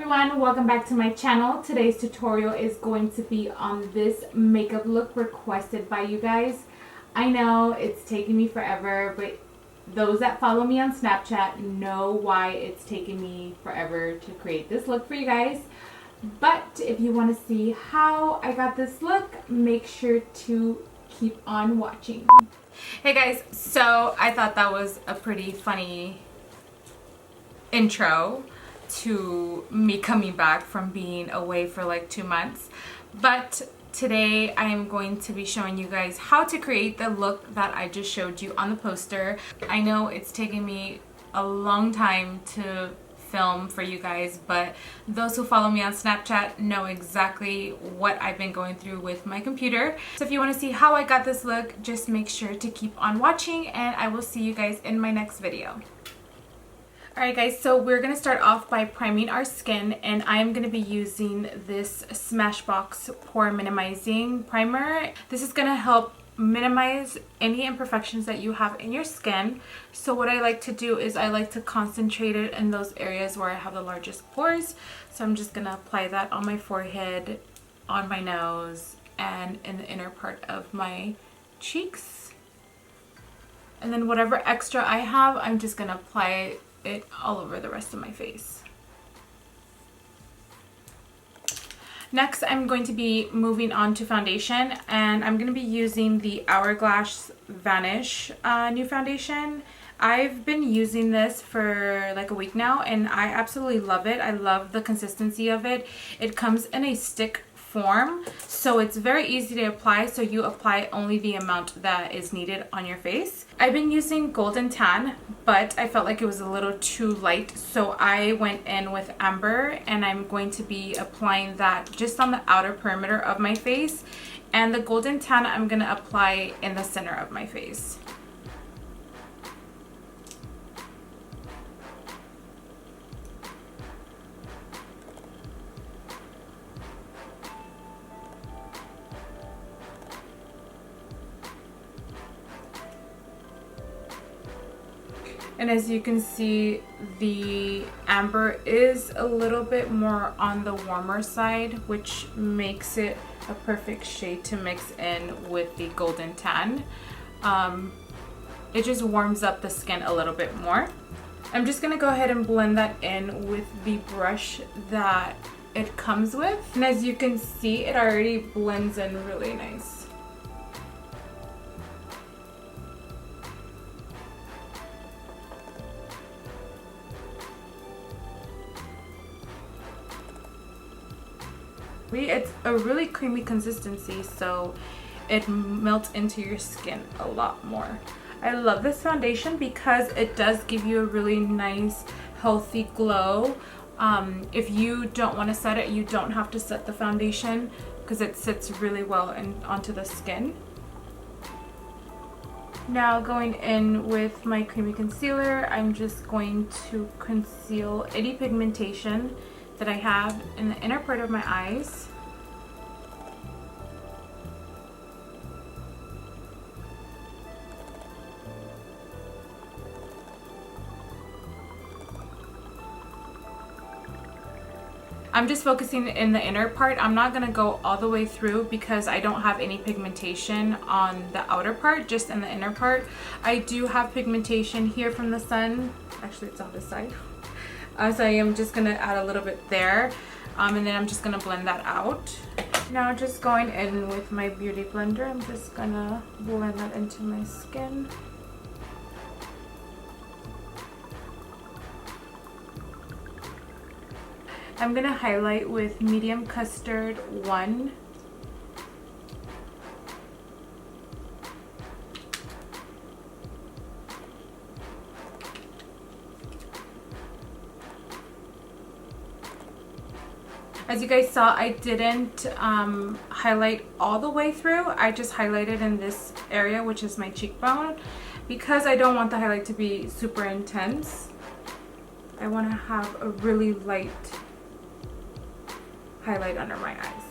everyone, welcome back to my channel. Today's tutorial is going to be on this makeup look requested by you guys. I know it's taken me forever, but those that follow me on Snapchat know why it's taken me forever to create this look for you guys. But if you want to see how I got this look, make sure to keep on watching. Hey guys, so I thought that was a pretty funny intro to me coming back from being away for like 2 months. But today I am going to be showing you guys how to create the look that I just showed you on the poster. I know it's taken me a long time to film for you guys, but those who follow me on Snapchat know exactly what I've been going through with my computer. So if you want to see how I got this look, just make sure to keep on watching, and I will see you guys in my next video. Alright guys, so we're going to start off by priming our skin, and I'm going to be using this Smashbox Pore Minimizing Primer. This is going to help minimize any imperfections that you have in your skin. So what I like to do is I like to concentrate it in those areas where I have the largest pores. So I'm just going to apply that on my forehead, on my nose, and in the inner part of my cheeks. And then whatever extra I have, I'm just going to apply it all over the rest of my face. Next, I'm going to be moving on to foundation, and I'm going to be using the Hourglass Vanish new foundation. I've been using this for like a week now, and I absolutely love it. I love the consistency of it. It comes in a stick form, so it's very easy to apply, so you apply only the amount that is needed on your face. I've been using Golden Tan, but I felt like it was a little too light, so I went in with Amber, and I'm going to be applying that just on the outer perimeter of my face, and the Golden Tan I'm going to apply in the center of my face. And as you can see, the amber is a little bit more on the warmer side, which makes it a perfect shade to mix in with the Golden Tan. It just warms up the skin a little bit more. I'm just gonna go ahead and blend that in with the brush that it comes with. And as you can see, it already blends in really nice. It's a really creamy consistency, so it melts into your skin a lot more. I love this foundation because it does give you a really nice healthy glow. If you don't want to set it, you don't have to set the foundation because it sits really well onto the skin. Now going in with my creamy concealer, I'm just going to conceal any pigmentation that I have in the inner part of my eyes. I'm just focusing in the inner part. I'm not gonna go all the way through because I don't have any pigmentation on the outer part, just in the inner part. I do have pigmentation here from the sun. Actually, it's on this side. So I am just gonna add a little bit there, and then I'm just gonna blend that out. Now just going in with my beauty blender, I'm just gonna blend that into my skin. I'm gonna highlight with medium Custard 1. As you guys saw, I didn't highlight all the way through. I just highlighted in this area, which is my cheekbone, because I don't want the highlight to be super intense. I want to have a really light highlight under my eyes.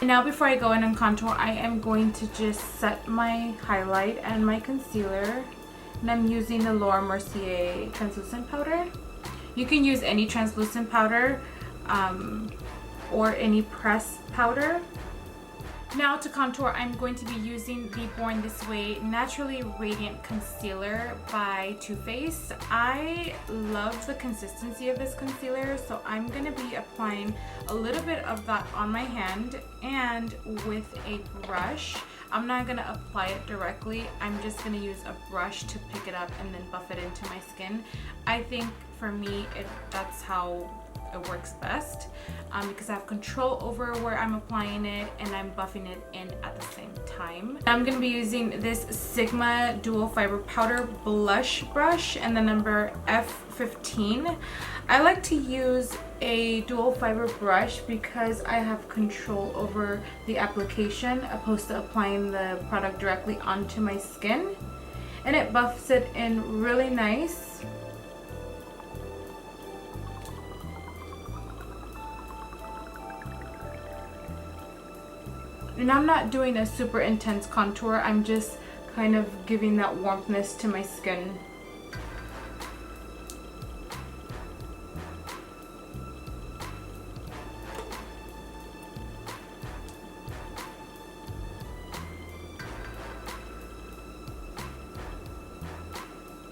Now before I go in and contour, I am going to just set my highlight and my concealer. And I'm using the Mercier translucent powder. You can use any translucent powder or any pressed powder. Now to contour, I'm going to be using the Born This Way Naturally Radiant Concealer by Too Faced. I love the consistency of this concealer, so I'm going to be applying a little bit of that on my hand and with a brush. I'm not going to apply it directly. I'm just going to use a brush to pick it up and then buff it into my skin. I think for me, that's how it works best because I have control over where I'm applying it and I'm buffing it in at the same time. I'm going to be using this Sigma Dual Fiber Powder Blush Brush and the number F15. I like to use a dual fiber brush because I have control over the application opposed to applying the product directly onto my skin, and it buffs it in really nice. And I'm not doing a super intense contour, I'm just kind of giving that warmthness to my skin.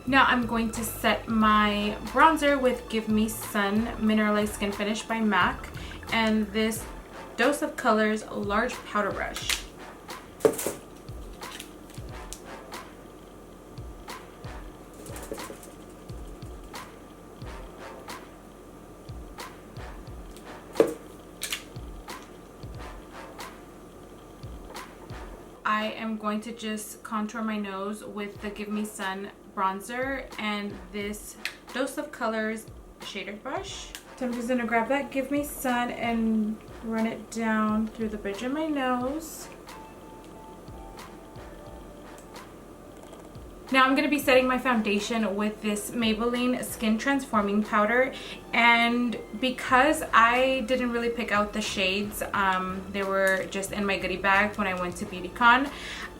Now I'm going to set my bronzer with Give Me Sun Mineralized Skin Finish by MAC and this Dose of Colors large powder brush. I am going to just contour my nose with the Give Me Sun bronzer and this Dose of Colors shader brush. So I'm just going to grab that Give Me Sun and run it down through the bridge of my nose. Now I'm going to be setting my foundation with this Maybelline Skin Transforming Powder, and because I didn't really pick out the shades, they were just in my goodie bag when I went to BeautyCon.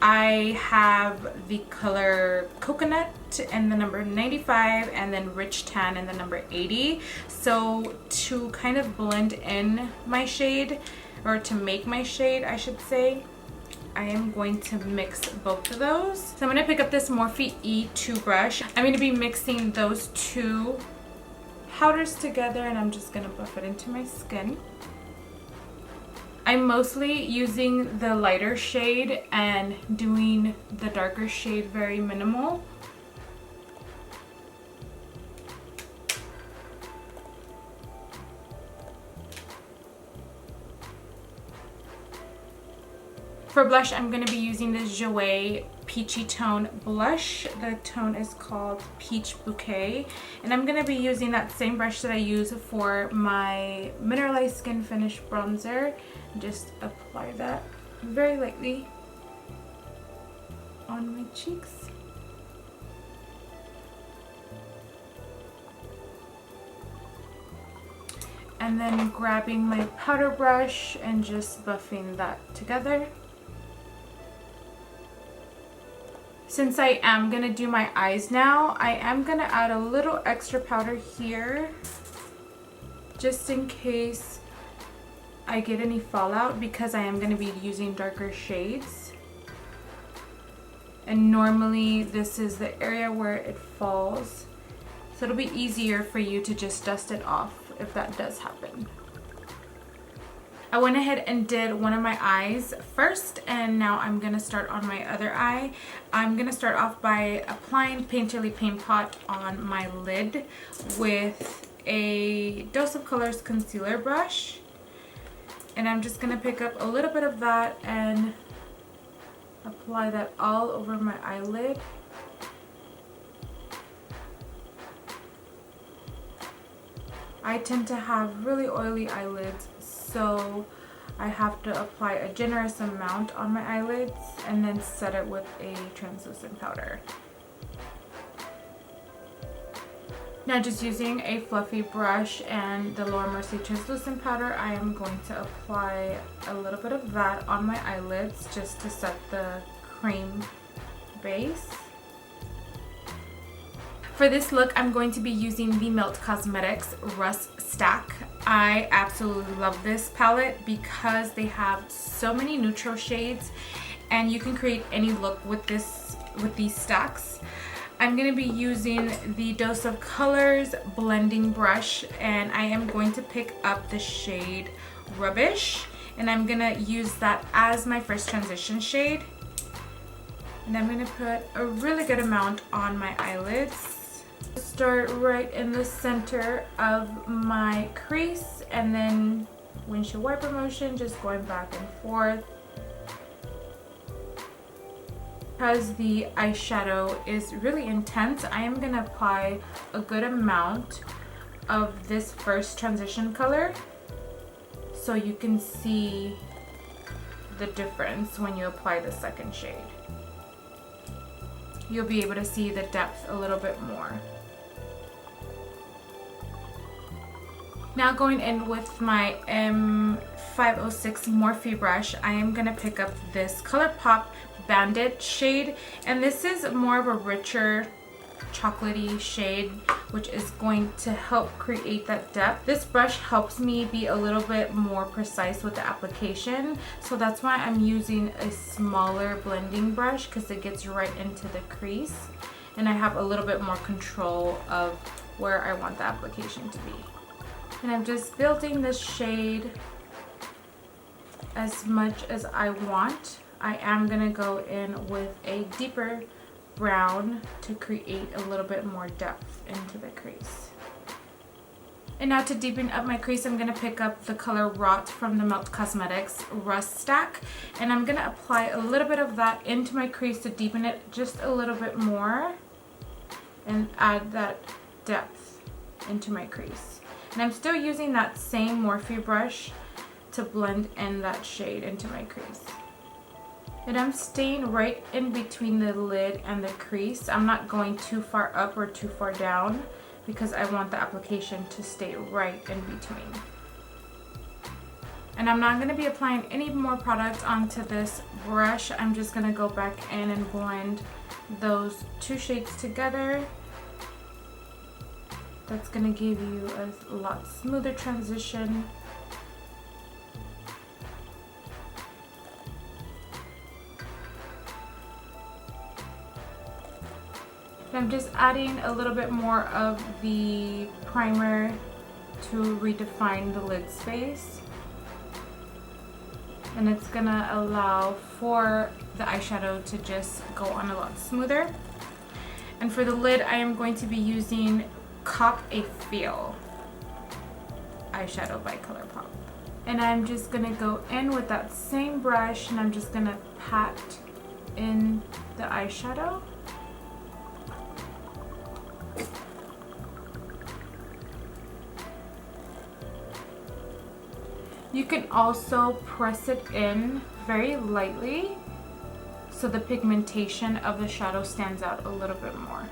I have the color Coconut and the number 95 and then Rich Tan and the number 80. So to kind of blend in my shade, or to make my shade I should say, I am going to mix both of those. So I'm going to pick up this Morphe E2 brush. I'm going to be mixing those two powders together and I'm just going to buff it into my skin. I'm mostly using the lighter shade and doing the darker shade very minimal. For blush, I'm going to be using this Jouer Peachy Tone blush. The tone is called Peach Bouquet. And I'm going to be using that same brush that I use for my Mineralized Skin Finish bronzer. Just apply that very lightly on my cheeks. And then grabbing my powder brush and just buffing that together. Since I am going to do my eyes now, I am going to add a little extra powder here just in case I get any fallout, because I am going to be using darker shades. And normally this is the area where it falls, so it'll be easier for you to just dust it off if that does happen. I went ahead and did one of my eyes first, and now I'm going to start on my other eye. I'm going to start off by applying Painterly Paint Pot on my lid with a Dose of Colors concealer brush. And I'm just going to pick up a little bit of that and apply that all over my eyelid. I tend to have really oily eyelids, so I have to apply a generous amount on my eyelids and then set it with a translucent powder. Now, just using a fluffy brush and the Laura Mercier translucent powder, I am going to apply a little bit of that on my eyelids just to set the cream base. For this look, I'm going to be using the Melt Cosmetics Rust Stack. I absolutely love this palette because they have so many neutral shades and you can create any look with these stacks. I'm going to be using the Dose of Colors blending brush, and I am going to pick up the shade Rubbish, and I'm going to use that as my first transition shade. And I'm going to put a really good amount on my eyelids. Start right in the center of my crease, and then windshield wiper motion, just going back and forth. Because the eyeshadow is really intense, I am going to apply a good amount of this first transition color so you can see the difference when you apply the second shade. You'll be able to see the depth a little bit more. Now, going in with my M506 Morphe brush, I am going to pick up this ColourPop Bandit shade, and this is more of a richer chocolatey shade, which is going to help create that depth. This brush helps me be a little bit more precise with the application, so that's why I'm using a smaller blending brush, because it gets right into the crease and I have a little bit more control of where I want the application to be. And I'm just building this shade as much as I want. I am going to go in with a deeper brown to create a little bit more depth into the crease. And now to deepen up my crease, I'm going to pick up the color Rott from the Melt Cosmetics Rust Stack, and I'm going to apply a little bit of that into my crease to deepen it just a little bit more and add that depth into my crease. And I'm still using that same Morphe brush to blend in that shade into my crease. And I'm staying right in between the lid and the crease. I'm not going too far up or too far down because I want the application to stay right in between. And I'm not going to be applying any more product onto this brush. I'm just going to go back in and blend those two shades together. That's going to give you a lot smoother transition. I'm just adding a little bit more of the primer to redefine the lid space. And it's gonna allow for the eyeshadow to just go on a lot smoother. And for the lid, I am going to be using Cop a Feel eyeshadow by ColourPop. And I'm just gonna go in with that same brush and I'm just gonna pat in the eyeshadow. You can also press it in very lightly so the pigmentation of the shadow stands out a little bit more.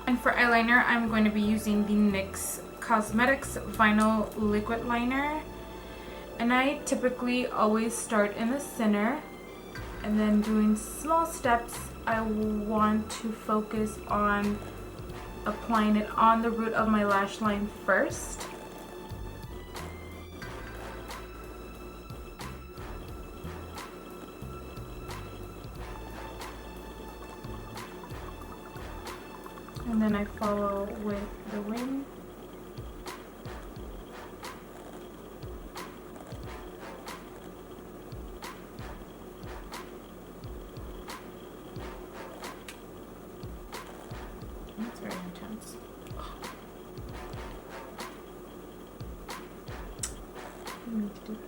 And for eyeliner, I'm going to be using the NYX Cosmetics Vinyl Liquid Liner. And I typically always start in the center and then doing small steps. I want to focus on applying it on the root of my lash line first. And then I follow with the wing. That's very intense. I need to do that.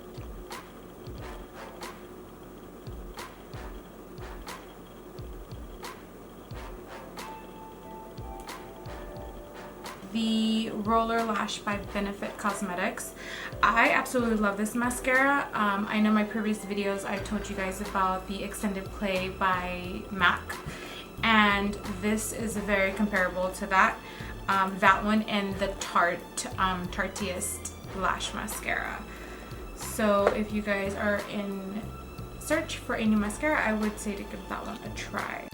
the Roller Lash by Benefit Cosmetics. I absolutely love this mascara. I know my previous videos I told you guys about the Extended Play by MAC, and this is very comparable to that. That one and the Tartiest Lash Mascara. So if you guys are in search for a new mascara, I would say to give that one a try.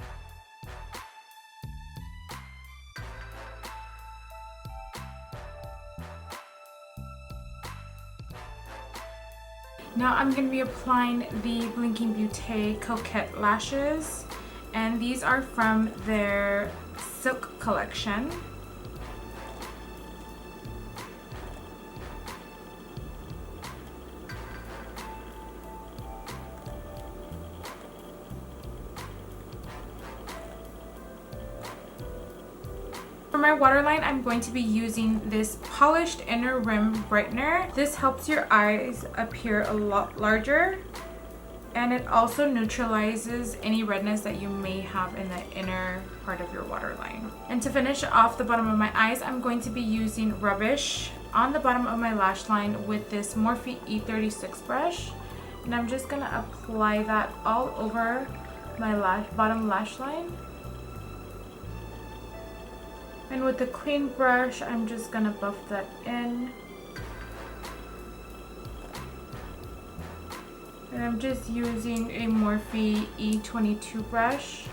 Now I'm going to be applying the Blinking Beauty Coquette Lashes, and these are from their Silk collection. For my waterline, I'm going to be using this Polished Inner Rim Brightener. This helps your eyes appear a lot larger, and it also neutralizes any redness that you may have in the inner part of your waterline. And to finish off the bottom of my eyes, I'm going to be using Rubbish on the bottom of my lash line with this Morphe E36 brush. And I'm just going to apply that all over my bottom lash line. And with a clean brush, I'm just gonna buff that in. And I'm just using a Morphe E22 brush.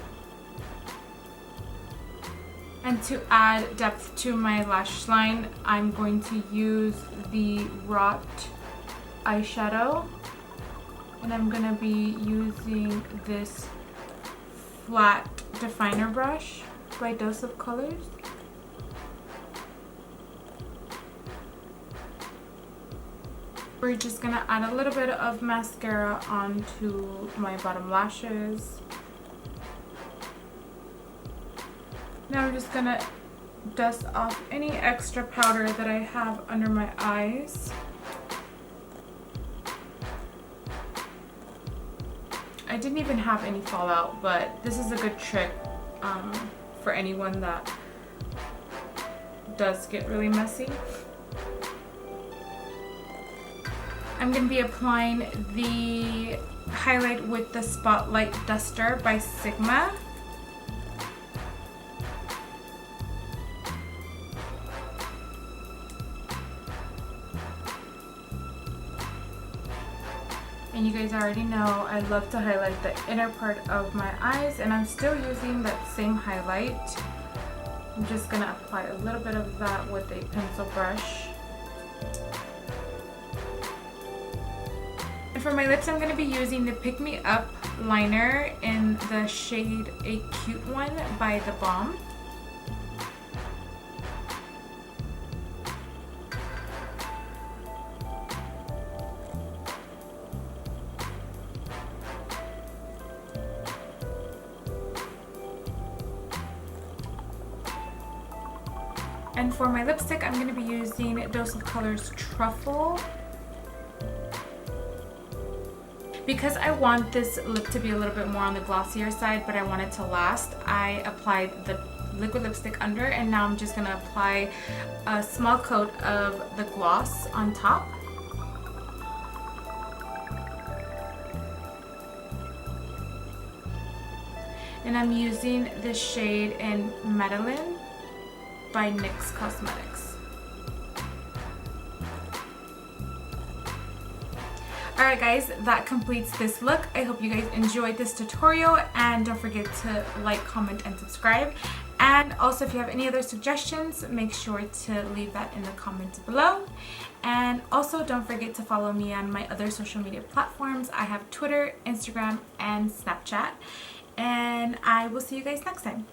And to add depth to my lash line, I'm going to use the Rott eyeshadow. And I'm gonna be using this flat definer brush by Dose of Colors. We're just gonna add a little bit of mascara onto my bottom lashes. Now I'm just gonna dust off any extra powder that I have under my eyes. I didn't even have any fallout, but this is a good trick for anyone that does get really messy. I'm going to be applying the highlight with the Spotlight Duster by Sigma. And you guys already know I love to highlight the inner part of my eyes, and I'm still using that same highlight. I'm just going to apply a little bit of that with a pencil brush. And for my lips, I'm going to be using the Pick Me Up liner in the shade A Cute One by The Balm. And for my lipstick, I'm going to be using Dose of Colors Truffle. Because I want this lip to be a little bit more on the glossier side, but I want it to last, I applied the liquid lipstick under, and now I'm just going to apply a small coat of the gloss on top. And I'm using this shade in Maybelline by NYX Cosmetics. Alright guys, that completes this look. I hope you guys enjoyed this tutorial, and don't forget to like, comment, and subscribe. And also, if you have any other suggestions, make sure to leave that in the comments below. And also, don't forget to follow me on my other social media platforms. I have Twitter, Instagram, and Snapchat. And I will see you guys next time.